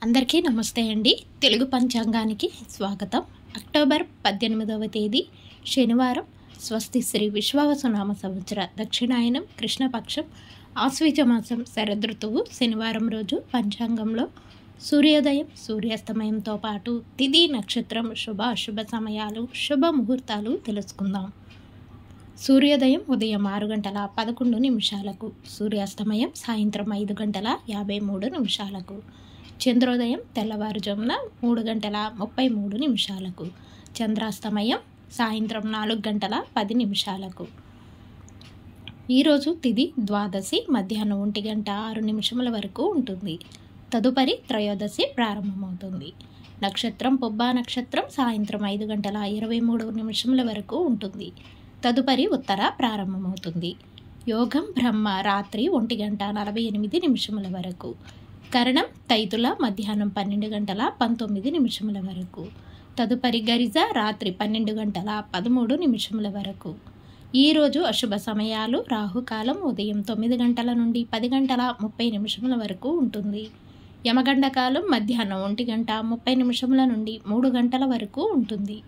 అందరికీ నమస్తే అండి. తెలుగు పంచాంగానికి స్వాగతం. అక్టోబర్ 18వ తేదీ శనివారం. స్వస్తి శ్రీ విశ్వావసునామ సంవత్సర దక్షిణాయనం కృష్ణపక్షం ఆశ్వీజ మాసం శరదృతువు శనివారం రోజు పంచాంగంలో సూర్యోదయం సూర్యాస్తమయంతో పాటు తిథి నక్షత్రం శుభ అశుభ సమయాలు శుభ ముహూర్తాలు తెలుసుకుందాం. సూర్యోదయం ఉదయం 6 గంటల 11 నిమిషాలకు, సూర్యాస్తమయం సాయంత్రం 5 గంటల 53 నిమిషాలకు, చంద్రోదయం తెల్లవారుజామున 3 గంటల 33 నిమిషాలకు, చంద్రాస్తమయం సాయంత్రం 4 గంటల 10 నిమిషాలకు. ఈరోజు తిథి ద్వాదశి మధ్యాహ్నం 1 గంట 6 నిమిషముల వరకు ఉంటుంది. తదుపరి త్రయోదశి ప్రారంభమవుతుంది. నక్షత్రం పుబ్బా నక్షత్రం సాయంత్రం 5 గంటల 23 నిమిషముల వరకు ఉంటుంది. తదుపరి ఉత్తర ప్రారంభమవుతుంది. యోగం బ్రహ్మ రాత్రి 1 గంట 48 నిమిషముల వరకు. కరణం తైతుల మధ్యాహ్నం 12 గంటల 19 నిమిషముల వరకు. తదుపరి గరిజ రాత్రి 12 గంటల 13 నిమిషముల వరకు. ఈరోజు అశుభ సమయాలు రాహుకాలం ఉదయం 9 గంటల నుండి 10 గంటల 30 నిమిషముల వరకు ఉంటుంది. యమగండకాలం మధ్యాహ్నం 1 గంట 30 నిమిషముల నుండి 3 గంటల వరకు ఉంటుంది.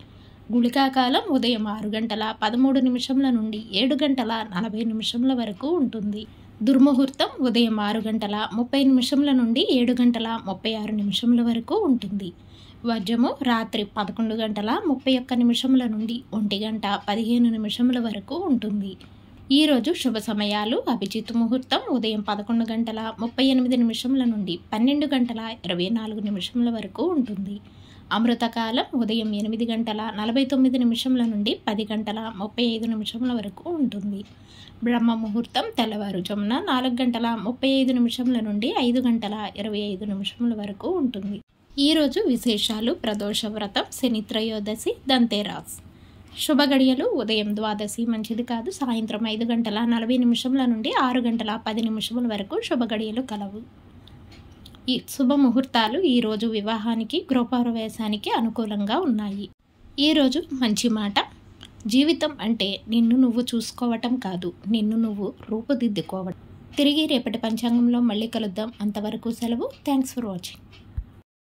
గుళికాకాలం ఉదయం 6 గంటల 13 నిమిషముల నుండి 7 గంటల 40 నిమిషముల వరకు ఉంటుంది. దుర్ముహూర్తం ఉదయం 6 గంటల 30 నిమిషముల నుండి 7 గంటల 36 నిమిషముల వరకు ఉంటుంది. వర్జము రాత్రి 11 గంటల 31 నిమిషముల నుండి 1 గంట 15 నిమిషముల వరకు ఉంటుంది. ఈరోజు శుభ సమయాలు అభిజిత్ ముహూర్తం ఉదయం 11 గంటల 38 నిమిషముల నుండి 12 గంటల 24 నిమిషముల వరకు ఉంటుంది. అమృతకాలం ఉదయం 8 గంటల 49 నిమిషముల నుండి 10 గంటల 35 నిమిషముల వరకు ఉంటుంది. బ్రహ్మ ముహూర్తం తెల్లవారుజామున 4 గంటల 35 నిమిషముల నుండి 5 గంటల 25 నిమిషముల వరకు ఉంటుంది. ఈరోజు విశేషాలు: ప్రదోష వ్రతం, శని త్రయోదశి, దంతేరాస్. శుభ గడియలు ఉదయం ద్వాదశి మంచిది కాదు. సాయంత్రం 5 గంటల 40 నిమిషముల నుండి 6 గంటల 10 నిమిషముల వరకు శుభ గడియలు కలవు. ఈ శుభ ముహూర్తాలు ఈరోజు వివాహానికి గృహప్రవేశానికి అనుకూలంగా ఉన్నాయి. ఈరోజు మంచి మాట: జీవితం అంటే నిన్ను నువ్వు చూసుకోవటం కాదు, నిన్ను నువ్వు రూపుదిద్దుకోవటం. తిరిగి రేపటి పంచాంగంలో మళ్ళీ కలుద్దాం. అంతవరకు సెలవు. Thanks for watching.